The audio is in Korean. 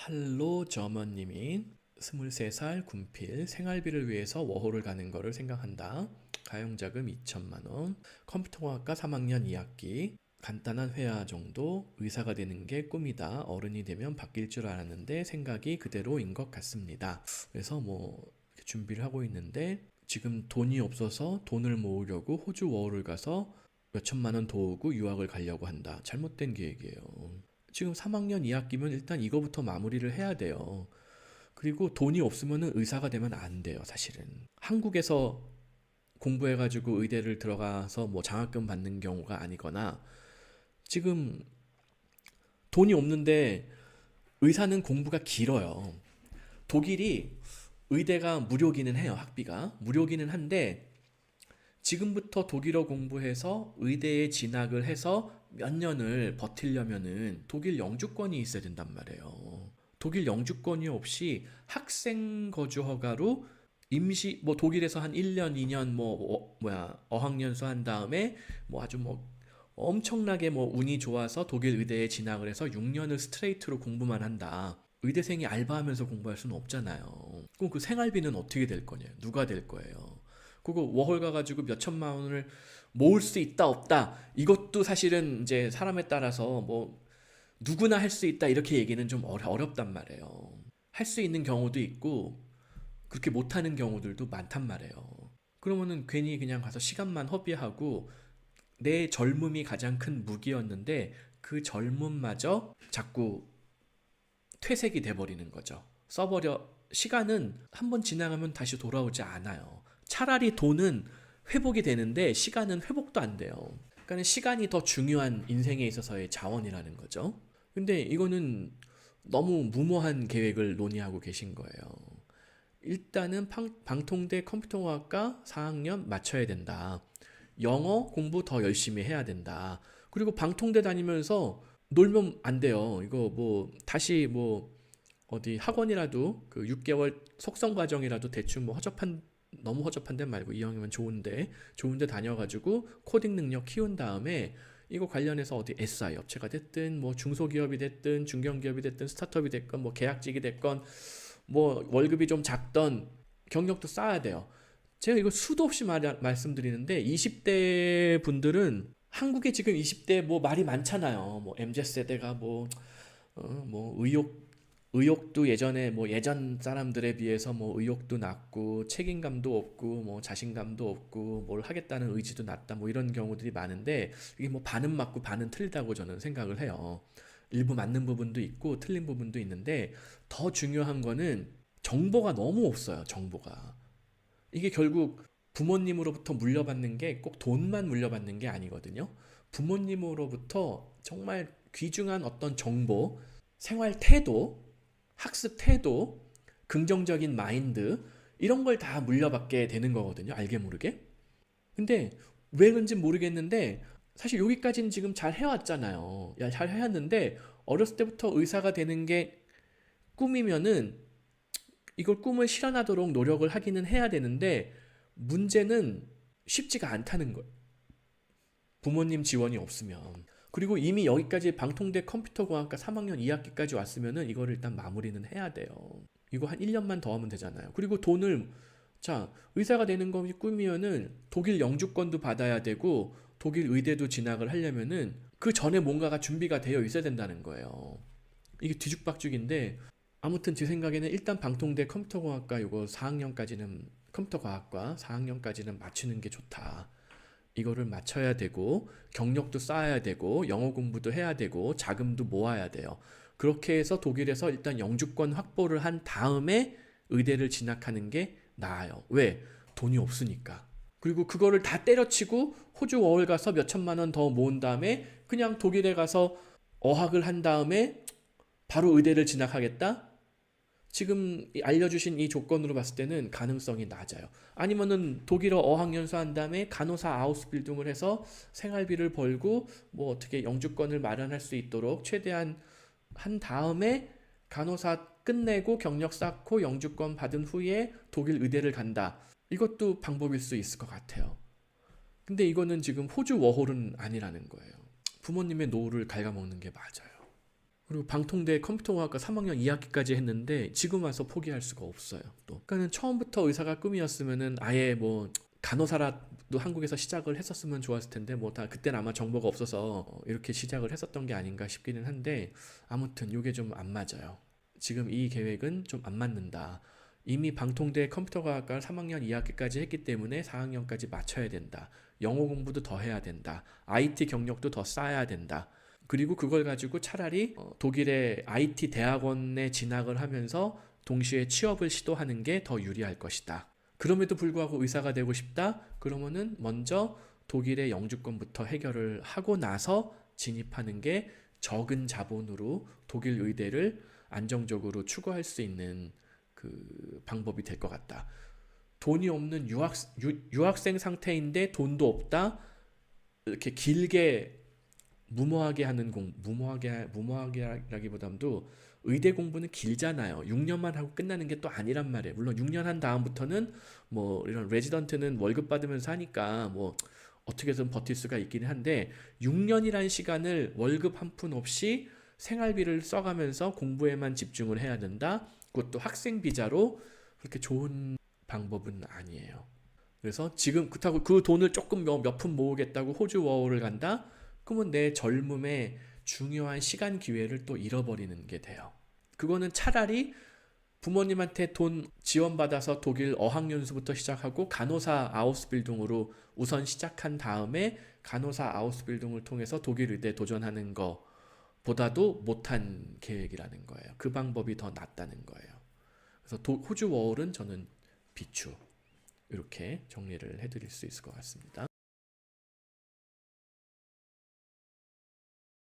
할로 저머님이 23살 군필 생활비를 위해서 워홀을 가는 거를 생각한다. 가용자금 2천만 원. 컴퓨터공학과 3학년 2학기. 간단한 회화 정도. 의사가 되는 게 꿈이다. 어른이 되면 바뀔 줄 알았는데 생각이 그대로인 것 같습니다. 그래서 이렇게 준비를 하고 있는데 지금 돈이 없어서 돈을 모으려고 호주 워홀을 가서 몇 천만 원 도우고 유학을 가려고 한다. 잘못된 계획이에요. 지금 3학년 2학기면 일단 이거부터 마무리를 해야 돼요. 그리고 돈이 없으면 의사가 되면 안 돼요, 사실은. 한국에서 공부해가지고 의대를 들어가서 장학금 받는 경우가 아니거나 지금 돈이 없는데 의사는 공부가 길어요. 독일이 의대가 무료기는 해요, 학비가. 무료기는 한데 지금부터 독일어 공부해서 의대에 진학을 해서 몇 년을 버티려면은 독일 영주권이 있어야 된단 말이에요. 독일 영주권이 없이 학생 거주 허가로 임시 독일에서 한 1년, 2년 어학연수 한 다음에 아주 엄청나게 운이 좋아서 독일 의대에 진학을 해서 6년을 스트레이트로 공부만 한다. 의대생이 알바하면서 공부할 수는 없잖아요. 그럼 그 생활비는 어떻게 될 거냐? 누가 될 거예요? 그거 워홀 가가지고 몇 천만 원을 모을 수 있다 없다 이것도 사실은 이제 사람에 따라서 누구나 할 수 있다 이렇게 얘기는 좀 어렵단 말이에요. 할 수 있는 경우도 있고 그렇게 못하는 경우들도 많단 말이에요. 그러면은 괜히 그냥 가서 시간만 허비하고 내 젊음이 가장 큰 무기였는데 그 젊음마저 자꾸 퇴색이 돼버리는 거죠. 써버려. 시간은 한번 지나가면 다시 돌아오지 않아요. 차라리 돈은 회복이 되는데 시간은 회복도 안 돼요. 그러니까 시간이 더 중요한 인생에 있어서의 자원이라는 거죠. 근데 이거는 너무 무모한 계획을 논의하고 계신 거예요. 일단은 방통대 컴퓨터공학과 4학년 맞춰야 된다. 영어 공부 더 열심히 해야 된다. 그리고 방통대 다니면서 놀면 안 돼요. 이거 다시 어디 학원이라도 그 6개월 속성 과정이라도 대충 너무 허접한 데 말고 2학년이면 좋은데 다녀가지고 코딩 능력 키운 다음에 이거 관련해서 어디 SI 업체가 됐든 중소기업이 됐든 중견기업이 됐든 스타트업이 됐건 계약직이 됐건 월급이 좀 작던 경력도 쌓아야 돼요. 제가 이거 수도 없이 말씀드리는데 20대 분들은 한국에 지금 20대 말이 많잖아요. MZ세대가 의욕도 예전에 예전 사람들에 비해서 의욕도 낮고 책임감도 없고 자신감도 없고 뭘 하겠다는 의지도 낮다 이런 경우들이 많은데 이게 반은 맞고 반은 틀리다고 저는 생각을 해요. 일부 맞는 부분도 있고 틀린 부분도 있는데 더 중요한 거는 정보가 너무 없어요. 정보가. 이게 결국 부모님으로부터 물려받는 게 꼭 돈만 물려받는 게 아니거든요. 부모님으로부터 정말 귀중한 어떤 정보, 생활 태도, 학습 태도, 긍정적인 마인드 이런 걸 다 물려받게 되는 거거든요. 알게 모르게. 근데 왜 그런지 모르겠는데 사실 여기까지는 지금 잘 해왔잖아요. 잘 해왔는데 어렸을 때부터 의사가 되는 게 꿈이면은 이걸 꿈을 실현하도록 노력을 하기는 해야 되는데 문제는 쉽지가 않다는 거예요. 부모님 지원이 없으면. 그리고 이미 여기까지 방통대 컴퓨터공학과 3학년 2학기까지 왔으면은 이거를 일단 마무리는 해야 돼요. 이거 한 1년만 더 하면 되잖아요. 그리고 돈을 의사가 되는 거 꿈이면은 독일 영주권도 받아야 되고 독일 의대도 진학을 하려면은 그 전에 뭔가가 준비가 되어 있어야 된다는 거예요. 이게 뒤죽박죽인데 아무튼 제 생각에는 일단 방통대 컴퓨터공학과 이거 4학년까지는 컴퓨터과학과 4학년까지는 맞추는 게 좋다. 이거를 맞춰야 되고 경력도 쌓아야 되고 영어 공부도 해야 되고 자금도 모아야 돼요. 그렇게 해서 독일에서 일단 영주권 확보를 한 다음에 의대를 진학하는 게 나아요. 왜? 돈이 없으니까. 그리고 그거를 다 때려치고 호주 어월 가서 몇 천만 원 더 모은 다음에 그냥 독일에 가서 어학을 한 다음에 바로 의대를 진학하겠다? 지금 알려주신 이 조건으로 봤을 때는 가능성이 낮아요. 아니면은 독일어 어학연수 한 다음에 간호사 아우스빌딩을 해서 생활비를 벌고 어떻게 영주권을 마련할 수 있도록 최대한 한 다음에 간호사 끝내고 경력 쌓고 영주권 받은 후에 독일 의대를 간다. 이것도 방법일 수 있을 것 같아요. 근데 이거는 지금 호주 워홀은 아니라는 거예요. 부모님의 노후를 갉아먹는 게 맞아요. 그리고 방통대 컴퓨터공학과 3학년 2학기까지 했는데 지금 와서 포기할 수가 없어요. 또 그러니까는 처음부터 의사가 꿈이었으면은 아예 뭐 간호사라도 한국에서 시작을 했었으면 좋았을 텐데 뭐 다 그때는 아마 정보가 없어서 이렇게 시작을 했었던 게 아닌가 싶기는 한데 아무튼 이게 좀 안 맞아요. 지금 이 계획은 좀 안 맞는다. 이미 방통대 컴퓨터과학과를 3학년 2학기까지 했기 때문에 4학년까지 맞춰야 된다. 영어 공부도 더 해야 된다. IT 경력도 더 쌓아야 된다. 그리고 그걸 가지고 차라리 독일의 IT 대학원에 진학을 하면서 동시에 취업을 시도하는 게 더 유리할 것이다. 그럼에도 불구하고 의사가 되고 싶다? 그러면은 먼저 독일의 영주권부터 해결을 하고 나서 진입하는 게 적은 자본으로 독일 의대를 안정적으로 추구할 수 있는 그 방법이 될 것 같다. 돈이 없는 유학생 상태인데 돈도 없다? 이렇게 길게 무모하게라기보다도 의대 공부는 길잖아요. 6년만 하고 끝나는 게 또 아니란 말이에요. 물론 6년 한 다음부터는 뭐 이런 레지던트는 월급 받으면서 하니까 뭐 어떻게든 버틸 수가 있긴 한데 6년이란 시간을 월급 한 푼 없이 생활비를 써가면서 공부에만 집중을 해야 된다. 그것도 학생 비자로 그렇게 좋은 방법은 아니에요. 그래서 지금 그렇다고 그 돈을 조금 몇 푼 모으겠다고 호주 워홀을 간다? 그러면 내 젊음의 중요한 시간 기회를 또 잃어버리는 게 돼요. 그거는 차라리 부모님한테 돈 지원받아서 독일 어학연수부터 시작하고 간호사 아우스빌딩으로 우선 시작한 다음에 간호사 아우스빌딩을 통해서 독일 의대 도전하는 거보다도 못한 계획이라는 거예요. 그 방법이 더 낫다는 거예요. 그래서 호주 워홀은 저는 비추. 이렇게 정리를 해드릴 수 있을 것 같습니다.